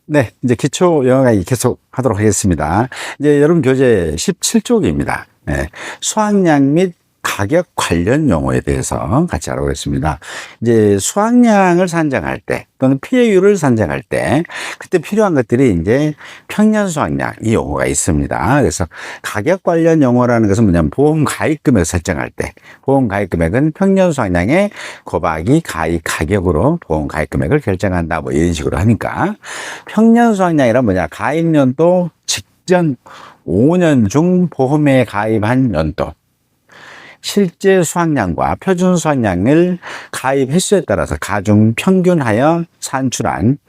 네, 이제 기초 영어 강의 계속 하도록 하겠습니다. 이제 여러분 교재 17쪽입니다. 네, 수확량 및 가격 관련 용어에 대해서 같이 알아보겠습니다. 이제 수확량을 산정할 때 또는 피해율을 산정할 때 그때 필요한 것들이 이제 평년 수확량 이 용어가 있습니다. 그래서 가격 관련 용어라는 것은 뭐냐면 보험 가입 금액 설정할 때 보험 가입 금액은 평년 수확량의 곱하기 가입 가격으로 보험 가입 금액을 결정한다 뭐 이런 식으로 하니까 평년 수확량이란 뭐냐 가입연도 직전 5년 중 보험에 가입한 연도 실제 수확량과 표준 수확량을 가입 횟수에 따라서 가중 평균하여 산출한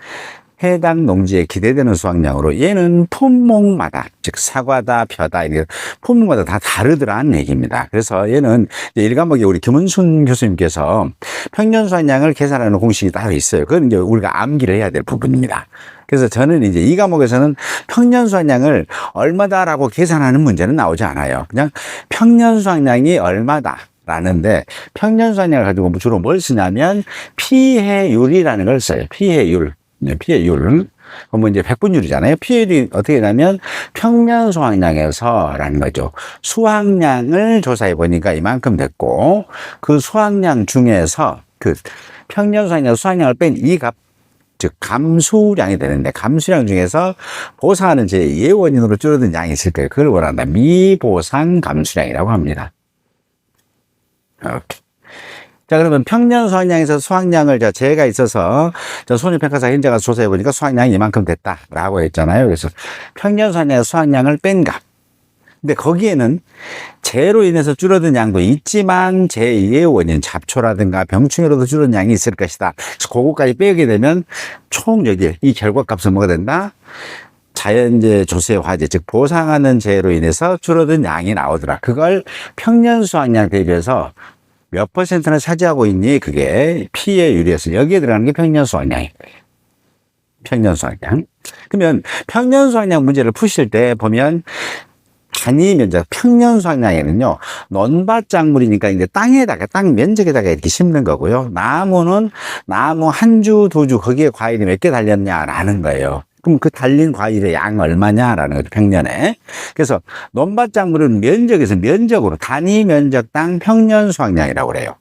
해당 농지에 기대되는 수확량으로 얘는 품목마다 즉 사과다 벼다 이게 품목마다 다 다르더라는 얘기입니다. 그래서 얘는 일 과목에 우리 김은순 교수님께서 평년 수확량을 계산하는 공식이 따로 있어요. 그건 이제 우리가 암기를 해야 될 부분입니다. 그래서 저는 이제 이 과목에서는 평년 수확량을 얼마다라고 계산하는 문제는 나오지 않아요. 그냥 평년 수확량이 얼마다 라는데 평년 수확량을 가지고 주로 뭘 쓰냐면 피해율이라는 걸 써요. 피해율. 네, 피해율은 그러면 이제 백분율이잖아요. 피해율이 어떻게 되냐면 평년 수확량에서라는 거죠. 수확량을 조사해 보니까 이만큼 됐고 그 수확량 중에서 그 평년 수확량을 뺀 이 값, 즉 감수량이 되는데 감수량 중에서 보상하는 제 예원인으로 줄어든 양이 있을 거예요. 그걸 뭐란다 미보상 감수량이라고 합니다. 이렇게. 자, 그러면 평년 수확량에서 수확량을 제가 있어서 손익평가사 현재가 조사해 보니까 수확량이 이만큼 됐다라고 했잖아요. 그래서 평년 수확량에서 수확량을 뺀 값. 근데 거기에는 재로 인해서 줄어든 양도 있지만 제2의 원인 잡초라든가 병충해로도 줄어든 양이 있을 것이다. 그래서 그거까지 빼게 되면 총 여기 이 결과값은 뭐가 된다? 자연재해, 조세, 화재, 즉 보상하는 재해로 인해서 줄어든 양이 나오더라. 그걸 평년 수확량 대비해서 몇 퍼센트나 차지하고 있니? 그게 피해율이었어요. 여기에 들어가는 게 평년 수확량인 거예요. 평년 수확량. 그러면 평년 수확량 문제를 푸실 때 보면 단위 면적, 평년 수확량에는요, 논밭 작물이니까 이제 땅에다가, 땅 면적에다가 이렇게 심는 거고요. 나무는 나무 한 주, 두 주, 거기에 과일이 몇 개 달렸냐라는 거예요. 그럼 그 달린 과일의 양 얼마냐라는 거죠, 평년에. 그래서 논밭 작물은 면적에서 면적으로 단위 면적당 평년 수확량이라고 그래요.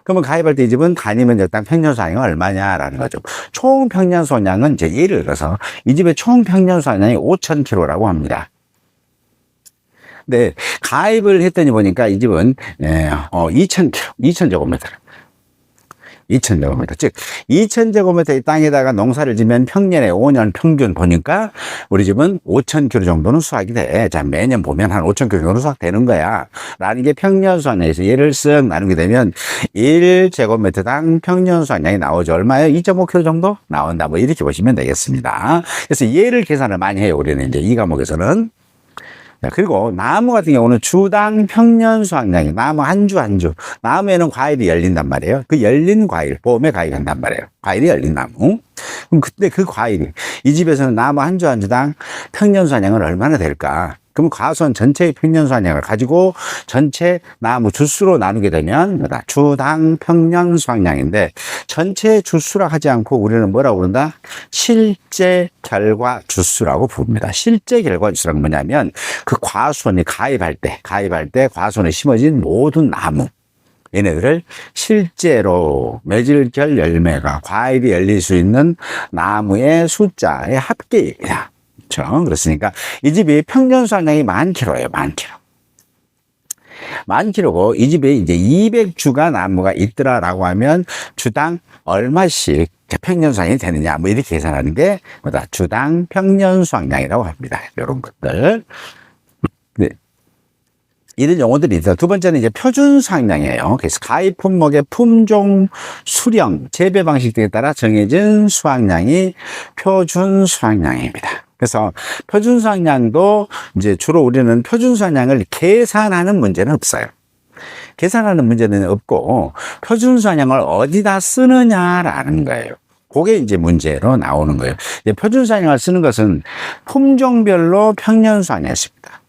그러면 가입할 때 이 집은 단위 면적당 평년 수확량이 얼마냐라는 거죠. 총 평년 수확량은 이제 예를 들어서 이 집의 총 평년 수확량이 5,000kg라고 합니다. 네, 가입을 했더니 보니까 이 집은 2,000kg, 2,000제곱미터. 2,000제곱미터. 즉 2,000제곱미터의 땅에다가 농사를 지면 평년에 5년 평균 보니까 우리 집은 5,000kg 정도는 수확이 돼. 자, 매년 보면 한 5,000kg 정도 수확되는 거야. 라는 게 평년 수확량에서 얘를 쓱 나누게 되면 1제곱미터당 평년 수확량이 나오죠. 얼마예요? 2.5kg 정도 나온다. 뭐 이렇게 보시면 되겠습니다. 그래서 얘를 계산을 많이 해요. 우리는 이제 이 과목에서는. 자, 그리고 나무 같은 경우는 주당 평년 수확량이 나무 한 주 한 주 나무에는 과일이 열린단 말이에요. 그 열린 과일 보험에 가입한단 말이에요. 과일이 열린 나무. 그럼 그때 그 과일이 이 집에서는 나무 한 주 한 주당 평년 수확량은 얼마나 될까? 그럼 과수원 전체의 평년 수확량을 가지고 전체 나무 주수로 나누게 되면 주당 평년 수확량인데 전체 주수라 하지 않고 우리는 뭐라고 부른다? 실제 결과 주수라고 부릅니다. 실제 결과 주수란 뭐냐면 그 과수원이 가입할 때 과수원에 심어진 모든 나무 얘네들을 실제로 매질결 열매가 과일이 열릴 수 있는 나무의 숫자의 합계입니다. 그렇죠? 그렇으니까 이 집이 평년 수확량이 10,000kg예요. 10,000kg. 10,000kg고 이 집에 이제 200주가 나무가 있더라라고 하면 주당 얼마씩 평년 수확량이 되느냐 뭐 이렇게 계산하는 게 뭐다? 주당 평년 수확량이라고 합니다. 이런 것들. 네. 이런 용어들이 있어요. 두 번째는 이제 표준 수확량이에요. 그래서 가입 품목의 품종, 수령, 재배 방식 등에 따라 정해진 수확량이 표준 수확량입니다. 그래서 표준 수확량도 이제 주로 우리는 표준 수확량을 계산하는 문제는 없어요. 계산하는 문제는 없고 표준 수확량을 어디다 쓰느냐라는 거예요. 그게 이제 문제로 나오는 거예요. 이제 표준 수확량을 쓰는 것은 품종별로 평년 수확량을 씁니다.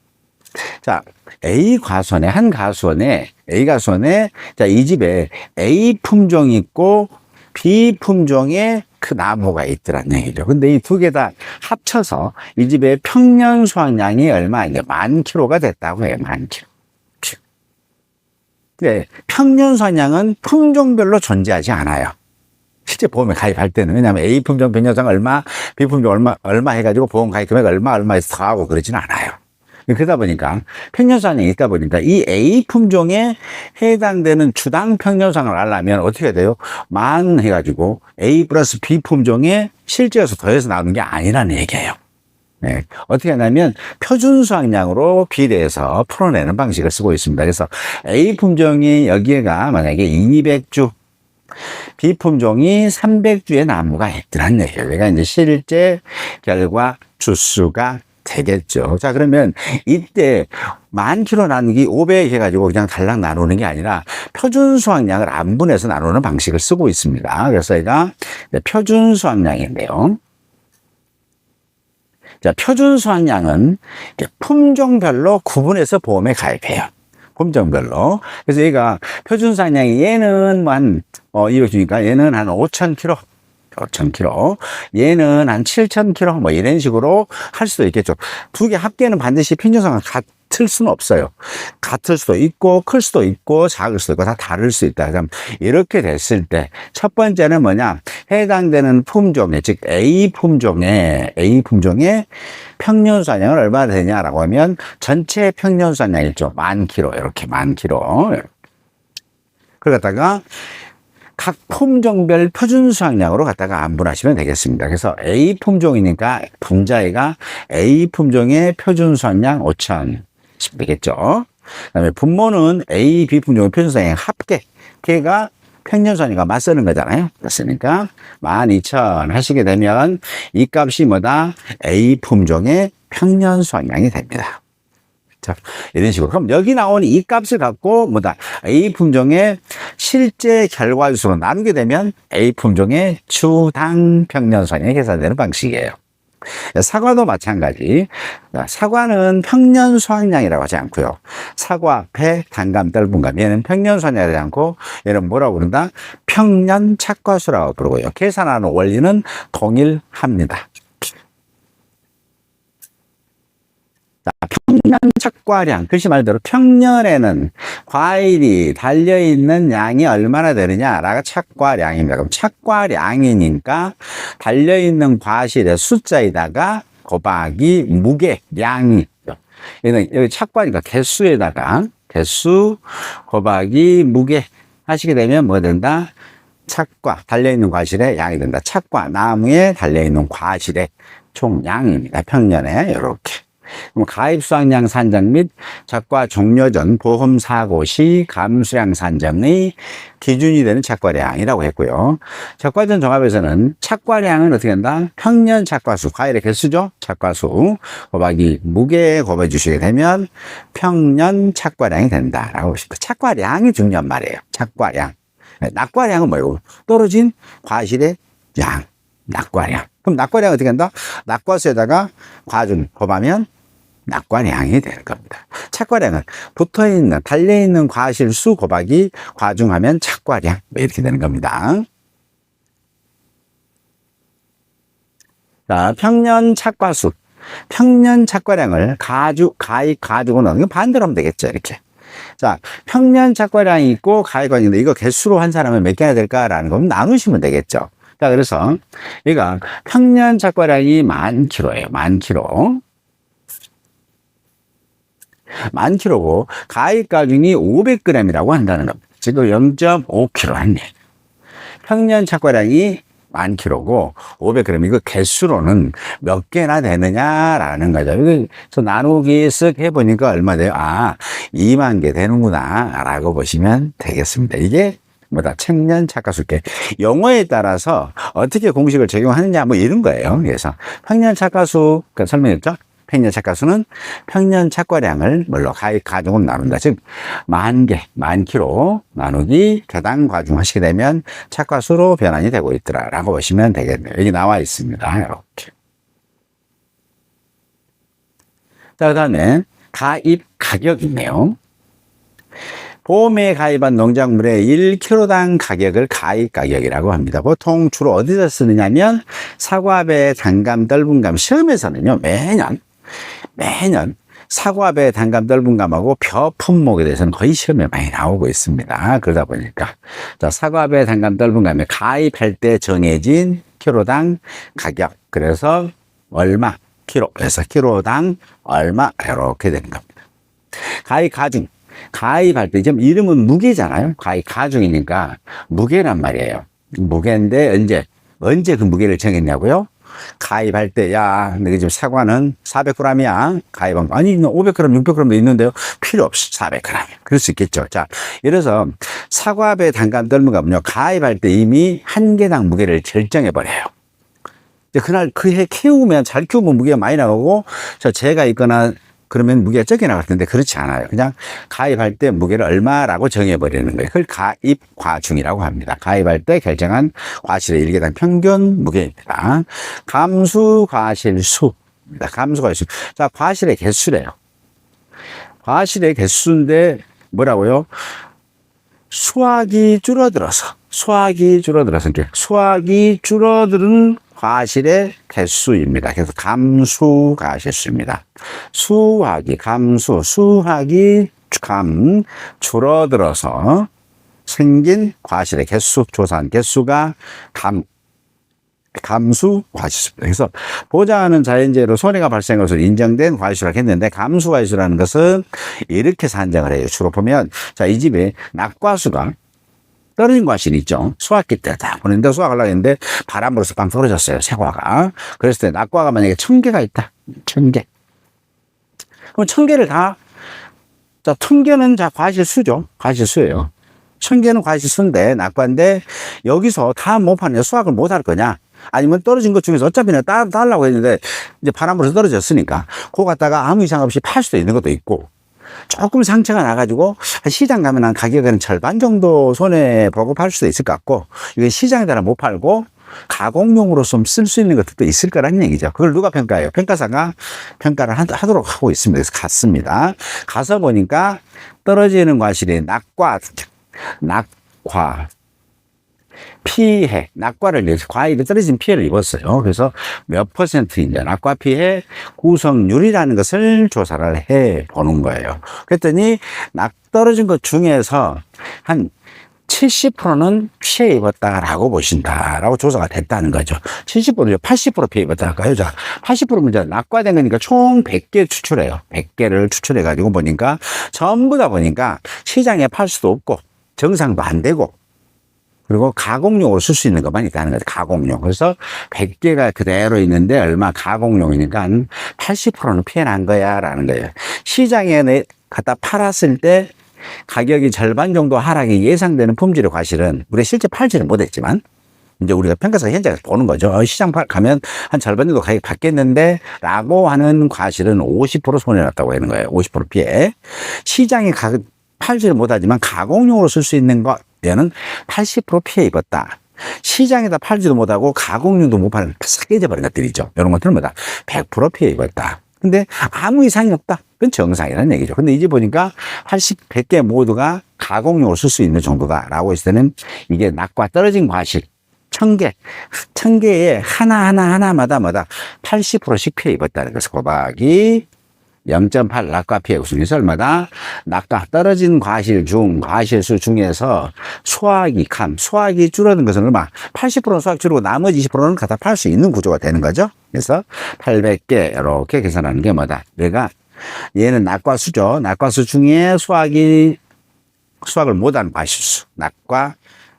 자, A 과수원에, 한 가수원에, A 가수원에, 자, 이 집에 A 품종이 있고, 비품종의 그 나무가 있더란 얘기죠. 근데 이 두 개 다 합쳐서 이 집의 평년 수확량이 얼마인데 10,000kg가 됐다고 해요. 10,000kg. 네, 평년 수확량은 품종별로 존재하지 않아요. 실제 보험에 가입할 때는. 왜냐하면 A 품종 평년수확 얼마, B 품종 얼마 해가지고 보험 가입 금액 얼마에서 더하고 그러지는 않아요. 그러다 보니까 평년수확량이 있다 보니까 이 A 품종에 해당되는 주당 평년수확량을 알려면 어떻게 돼요? 만 해가지고 A 플러스 B 품종에 실제에서 더해서 나오는 게 아니라는 얘기예요. 네. 어떻게 하냐면 표준 수확량으로 비례해서 풀어내는 방식을 쓰고 있습니다. 그래서 A 품종이 여기가 만약에 200주, B 품종이 300주의 나무가 있더란 얘기예요. 그러니까 이제 실제 결과 주수가 되겠죠. 자, 그러면 이때 10,000kg 나누기 500 해가지고 그냥 달랑 나누는 게 아니라 표준 수확량을 안분해서 나누는 방식을 쓰고 있습니다. 그래서 얘가 표준 수확량인데요. 자, 표준 수확량은 품종별로 구분해서 보험에 가입해요. 품종별로. 그래서 얘가 표준 수확량이 얘는 한 200주니까 얘는 한 5,000kg. 5,000kg. 얘는 한 7,000kg. 뭐 이런 식으로 할 수도 있겠죠. 두 개 합계는 반드시 평균수확량 같을 수는 없어요. 같을 수도 있고, 클 수도 있고, 작을 수도 있고, 다 다를 수 있다. 그럼 이렇게 됐을 때, 첫 번째는 뭐냐? 해당되는 품종에, 즉, A 품종에 평년수확량을 얼마나 되냐라고 하면, 전체 평년수확량이죠. 10,000kg. 이렇게 10,000kg. 그걸 갖다가, 각 품종별 표준 수확량으로 갖다가 안분하시면 되겠습니다. 그래서 A 품종이니까 분자애가 A 품종의 표준 수확량 5,000 되겠죠. 그다음에 분모는 A, B 품종의 표준 수확량 합계. 걔가 평년 수확량과 맞서는 거잖아요. 그렇으니까 12,000 하시게 되면 이 값이 뭐다? A 품종의 평년 수확량이 됩니다. 자, 이런 식으로. 그럼 여기 나온 이 값을 갖고 뭐다? A 품종의 실제 결과수로 나누게 되면 A 품종의 주당 평년 수확량이 계산되는 방식이에요. 사과도 마찬가지. 사과는 평년 수확량이라고 하지 않고요. 사과, 배, 단감, 떫은감. 얘는 평년 수확량이라고 하지 않고 얘는 뭐라고 부른다? 평년 착과수라고 부르고요. 계산하는 원리는 동일합니다. 평년 착과량, 글씨 말대로 평년에는 과일이 달려있는 양이 얼마나 되느냐라가 착과량입니다. 그럼 착과량이니까 달려있는 과실의 숫자에다가 곱하기 무게량이, 여기 착과니까 개수에다가 개수 곱하기 무게 하시게 되면 뭐 된다? 착과, 달려있는 과실의 양이 된다. 착과, 나무에 달려있는 과실의 총량입니다. 평년에 이렇게. 가입 수확량 산정 및 착과 종료 전 보험 사고 시 감수량 산정의 기준이 되는 착과량이라고 했고요. 착과전 종합에서는 착과량은 어떻게 한다? 평년 착과수, 과일의 개수죠. 착과수 곱하기 무게 곱해 주시게 되면 평년 착과량이 된다라고 보십니다. 착과량이 중요한 말이에요. 착과량. 낙과량은 뭐예요? 떨어진 과실의 양, 낙과량. 그럼 낙과량 어떻게 한다? 낙과수에다가 과중 곱하면 낙과량이 되는 겁니다. 착과량은 붙어있는, 달려있는 과실 수 곱하기 과중하면 착과량. 이렇게 되는 겁니다. 자, 평년 착과수. 평년 착과량을 가입 가지고 넣는 건 반대로 하면 되겠죠. 이렇게. 자, 평년 착과량이 있고 가입이 있는데 이거 개수로 한 사람은 몇 개나 될까라는 거 나누시면 되겠죠. 자, 그래서 얘가 평년 착과량이 10,000kg예요. 10,000kg. 10,000kg고 가입 가중이 500g이라고 한다는 겁니다. 지금 0.5kg 한 일. 평년 착과량이 10,000kg고 500g. 이거 개수로는 몇 개나 되느냐라는 거죠. 그래서 나누기 쓱 해보니까 얼마 돼요? 2만 개 되는구나 라고 보시면 되겠습니다. 이게 뭐다? 청년 착과수께 용어에 따라서 어떻게 공식을 적용하느냐 뭐 이런 거예요. 그래서 평년 착과수 설명했죠? 평년 착과수는 평년 착과량을 뭘로 가중으로 나눈다. 즉 10,000개, 10,000kg 나누기 개당 과중하시게 되면 착과수로 변환이 되고 있더라라고 보시면 되겠네요. 여기 나와 있습니다. 이렇게. 자, 그다음에 가입 가격이네요. 보험에 가입한 농작물의 1kg당 가격을 가입 가격이라고 합니다. 보통 주로 어디서 쓰느냐면 사과배, 단감, 떫은감 시험에서는요 매년 사과배, 단감, 떫은감하고 벼 품목에 대해서는 거의 시험에 많이 나오고 있습니다. 그러다 보니까 자, 사과배, 단감, 떫은감에 가입할 때 정해진 키로당 가격, 그래서 얼마 키로에서 키로당 얼마 이렇게 되는 겁니다. 가입 가중, 가입할 때 지금 이름은 무게잖아요. 가입 가중이니까 무게란 말이에요. 무게인데 언제 그 무게를 정했냐고요? 가입할 때, 야, 내가 지금 사과는 400g이야. 가입한 거. 아니, 500g, 600g도 있는데요. 필요 없어. 400g. 그럴 수 있겠죠. 자, 이래서 사과배, 단감, 떫은감은요, 가입할 때 이미 한 개당 무게를 결정해버려요. 그날 그 해 키우면, 잘 키우면 무게가 많이 나가고, 제가 있거나 그러면 무게가 적게 나갈 텐데 그렇지 않아요. 그냥 가입할 때 무게를 얼마라고 정해버리는 거예요. 그걸 가입 과중이라고 합니다. 가입할 때 결정한 과실의 일개당 평균 무게입니다. 감수 과실수입니다. 감수 과실수. 자, 과실의 개수래요. 과실의 개수인데 뭐라고요? 수확이 줄어들어서 수확이 줄어드는 과실의 개수입니다. 그래서 감수 과실수입니다. 수확이 줄어들어서 생긴 과실의 개수, 조사한 개수가 감수 과실수입니다. 그래서 보장하는 자연재해로 손해가 발생한 것으로 인정된 과실수라고 했는데, 감수 과실수라는 것은 이렇게 산정을 해요. 주로 보면, 자, 이 집에 낙과수가 떨어진 과실이 있죠. 수확기 때 다 보냈는데 수확하려고 했는데 바람 불어서 빵 떨어졌어요. 새과가. 그랬을 때 낙과가 만약에 1000개가 있다. 1000개. 그럼 1000개를 자, 1000개는 과실수죠. 과실수예요. 1000개는 과실수인데, 낙과인데, 여기서 다 못 파냐, 수확을 못 할 거냐? 아니면 떨어진 것 중에서 어차피 내가 달라고 했는데, 이제 바람 불어서 떨어졌으니까, 그거 갖다가 아무 이상 없이 팔 수도 있는 것도 있고, 조금 상처가 나가지고 시장 가면 한 가격은 절반 정도 손해보고 팔 수도 있을 것 같고, 이게 시장에 따라 못 팔고 가공용으로 좀 쓸 수 있는 것들도 있을 거라는 얘기죠. 그걸 누가 평가해요? 평가사가 평가를 하도록 하고 있습니다. 그래서 갔습니다. 가서 보니까 떨어지는 과실이 낙과 피해, 낙과를 내서 과일이 떨어진 피해를 입었어요. 그래서 몇 퍼센트인지 낙과 피해 구성률이라는 것을 조사를 해 보는 거예요. 그랬더니 떨어진 것 중에서 한 70%는 피해 입었다라고 보신다라고 조사가 됐다는 거죠. 70%죠. 80% 피해 입었다 할까요? 자, 80%면 낙과된 거니까 총 100개 추출해요. 100개를 추출해가지고 보니까 전부 다 보니까 시장에 팔 수도 없고 정상도 안 되고, 그리고 가공용으로 쓸 수 있는 것만 있다는 거죠. 가공용. 그래서 100개가 그대로 있는데 얼마 가공용이니까 한 80%는 피해난 거야 라는 거예요. 시장에 갖다 팔았을 때 가격이 절반 정도 하락이 예상되는 품질의 과실은 우리가 실제 팔지는 못했지만 이제 우리가 평가사 현장에서 보는 거죠. 시장 가면 한 절반 정도 가격이 받겠는데 라고 하는 과실은 50% 손해났다고 하는 거예요. 50% 피해. 시장에 팔지를 못하지만 가공용으로 쓸 수 있는 것 얘는 80% 피해 입었다. 시장에다 팔지도 못하고 가공용도 못 파는 싸게져 버린 것들이죠. 이런 것들은 뭐다? 100% 피해 입었다. 근데 아무 이상이 없다. 그건 정상이라는 얘기죠. 근데 이제 보니까 100개 모두가 가공용으로 쓸 수 있는 정도다라고 했을 때는 이게 낙과 떨어진 과실 1000개에 하나마다 80%씩 피해 입었다는 것을 곱하기 0.8 낙과 피해 구성에서 얼마다? 낙과 떨어진 과실수 중에서 수확이 줄어든 것은 얼마? 80%는 수확 줄고 나머지 20%는 갖다 팔 수 있는 구조가 되는 거죠. 그래서 800개 이렇게 계산하는 게 뭐다? 내가 얘는 낙과수죠. 낙과수 중에 수확을 못한 과실수, 낙과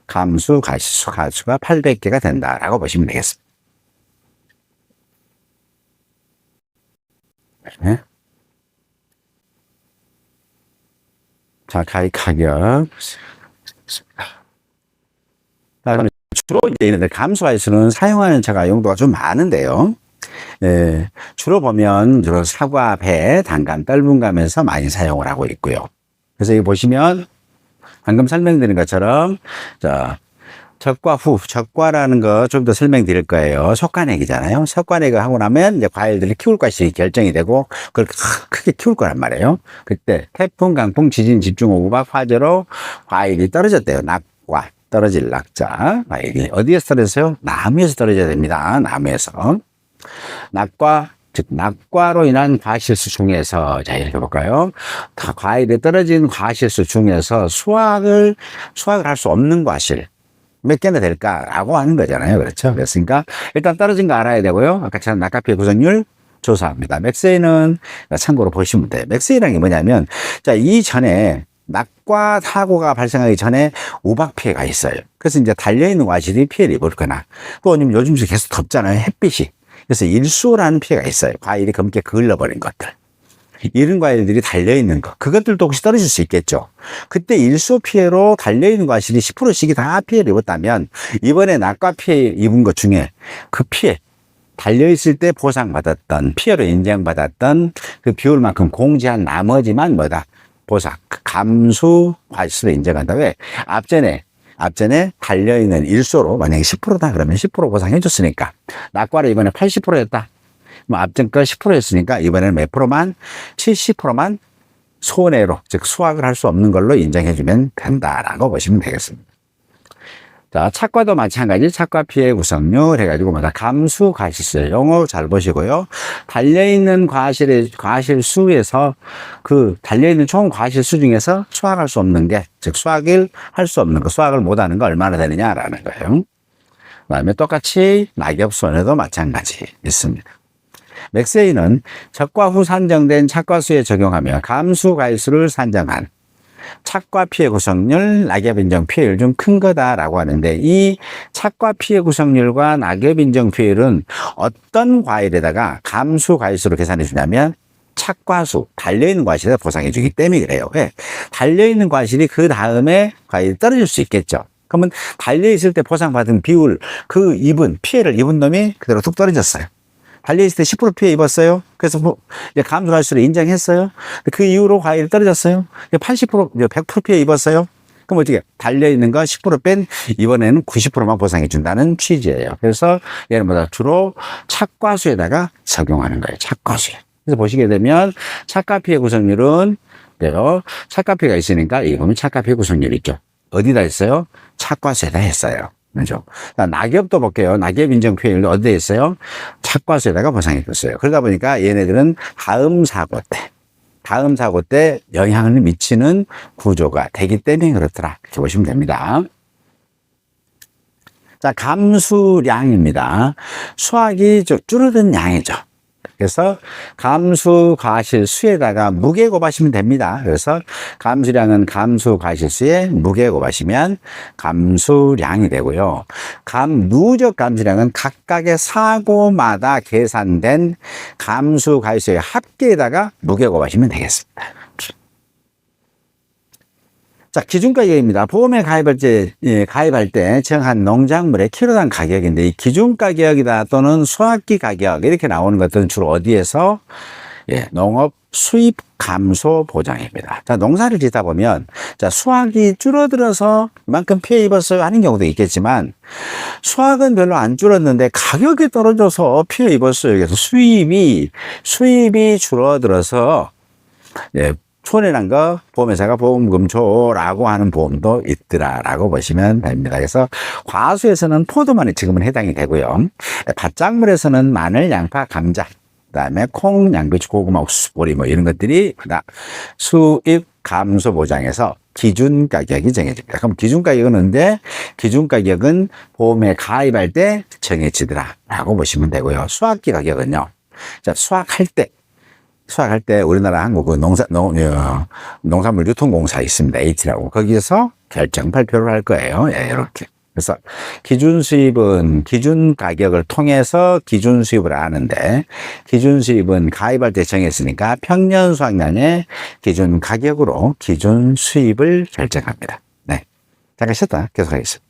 감수 과실수, 가수가 800개가 된다라고 보시면 되겠습니다. 네. 자, 가격. 주로 이제 이런 감수과실수는 사용하는 차가 용도가 좀 많은데요. 예, 주로 보면 사과, 배, 단감, 떫은감에서 많이 사용을 하고 있고요. 그래서 여기 보시면 방금 설명드린 것처럼 자, 적과 후, 적과라는 거 좀 더 설명드릴 거예요. 속과내기잖아요. 속과내기 하고 나면 이제 과일들이 키울 것이 결정이 되고 그걸 크게 키울 거란 말이에요. 그때 태풍, 강풍, 지진, 집중호우, 우박, 화재로 과일이 떨어졌대요. 낙과, 떨어질 낙자. 과일이 어디에서 떨어졌어요? 나무에서 떨어져야 됩니다. 나무에서. 낙과, 즉 낙과로 인한 과실수 중에서, 자 이렇게 볼까요? 다 과일이 떨어진 과실수 중에서 수확을 할 수 없는 과실 몇 개나 될까라고 하는 거잖아요. 그렇죠? 그랬으니까 일단 떨어진 거 알아야 되고요. 아까처럼 낙과피해 구성률 조사합니다. 맥세이는 참고로 보시면 돼요. 맥세이라는 게 뭐냐면, 자, 이전에 낙과 사고가 발생하기 전에 우박 피해가 있어요. 그래서 이제 달려있는 과실이 피해를 입을 거나, 또 아니면 요즘 계속 덥잖아요. 햇빛이. 그래서 일수라는 피해가 있어요. 과일이 검게 그을려버린 것들. 이런 과일들이 달려있는 것, 그것들도 혹시 떨어질 수 있겠죠. 그때 일소 피해로 달려있는 과실이 10%씩이 다 피해를 입었다면, 이번에 낙과 피해 입은 것 중에 그 피해, 달려있을 때 보상받았던, 피해로 인정받았던 그 비율만큼 공제한 나머지만 뭐다? 보상, 감수 과실로 인정한다. 왜? 앞전에 달려있는 일소로 만약에 10%다 그러면 10% 보상해 줬으니까, 낙과를 이번에 80%였다. 뭐 앞전 거 10%였으니까 이번에는 몇 프로만? 70%만 손해로, 즉 수확을 할 수 없는 걸로 인정해주면 된다라고 보시면 되겠습니다. 자, 착과도 마찬가지. 착과 피해 구성률 해가지고 뭐다? 감수 과실수. 용어 잘 보시고요. 달려있는 과실 수에서 그 달려있는 총 과실 수 중에서 수확할 수 없는 게, 즉 수확을 할 수 없는 거, 수확을 못하는 거 얼마나 되느냐라는 거예요. 그 다음에 똑같이 낙엽 손해도 마찬가지 있습니다. 맥세이는 적과 후 산정된 착과수에 적용하며 감수 과실수를 산정한 착과 피해 구성률, 낙엽 인정 피해율 중 큰 거다라고 하는데, 이 착과 피해 구성률과 낙엽 인정 피해율은 어떤 과일에다가 감수 과실수로 계산해 주냐면 착과수, 달려있는 과실에다 보상해 주기 때문에 그래요. 왜? 달려있는 과실이 그 다음에 과일이 떨어질 수 있겠죠. 그러면 달려있을 때 보상받은 비율, 그 피해를 입은 놈이 그대로 뚝 떨어졌어요. 달려있을 때 10% 피해 입었어요. 그래서 뭐, 이제 감수 과실수를 인정했어요. 그 이후로 과일이 떨어졌어요. 80%, 100% 피해 입었어요. 그럼 어떻게? 달려있는 거 10% 뺀 이번에는 90%만 보상해 준다는 취지예요. 그래서 얘는 뭐다? 주로 착과수에다가 적용하는 거예요. 착과수에. 그래서 보시게 되면 착과 피해 구성률은 착과 피해가 있으니까 이 보면 착과 피해 구성률이 있죠. 어디다 했어요? 착과수에다 했어요. 그죠? 낙엽도 볼게요. 낙엽 인정 피해율도 어디에 있어요? 착과수에다가 보상해 줬어요. 그러다 보니까 얘네들은 다음 사고 때 영향을 미치는 구조가 되기 때문에 그렇더라. 이렇게 보시면 됩니다. 자, 감수량입니다. 수확이 줄어든 양이죠. 그래서 감수 과실수에다가 무게 곱하시면 됩니다. 그래서 감수량은 감수 과실수에 무게 곱하시면 감수량이 되고요. 누적 감수량은 각각의 사고마다 계산된 감수 과실수의 합계에다가 무게 곱하시면 되겠습니다. 자, 기준가격입니다. 보험에 가입할 때 정한 농작물의 키로당 가격인데, 이 기준가격이다 또는 수확기 가격 이렇게 나오는 것들은 주로 어디에서? 농업 수입 감소 보장입니다. 자, 농사를 짓다 보면, 자, 수확이 줄어들어서 이만큼 피해 입었어요 하는 경우도 있겠지만, 수확은 별로 안 줄었는데 가격이 떨어져서 피해 입었어요. 그래서 수입이 줄어들어서, 손해난 거 보험회사가 보험금 줘라고 하는 보험도 있더라라고 보시면 됩니다. 그래서 과수에서는 포도만이 지금은 해당이 되고요. 밭작물에서는 마늘, 양파, 감자, 그다음에 콩, 양배추, 고구마, 옥수수, 보리 뭐 이런 것들이 수입 감소 보장에서 기준 가격이 정해집니다. 그럼 기준 가격은 언제? 기준 가격은 보험에 가입할 때 정해지더라라고 보시면 되고요. 수확기 가격은요. 자, 수확할 때 우리나라 한국 농산물 유통공사 있습니다. H라고. 거기에서 결정 발표를 할 거예요. 이렇게. 그래서 기준 수입은 기준 가격을 통해서 기준 수입을 하는데, 기준 수입은 가입할 때 정했으니까 평년 수확량의 기준 가격으로 기준 수입을 결정합니다. 네. 잠깐 쉬었다 계속하겠습니다.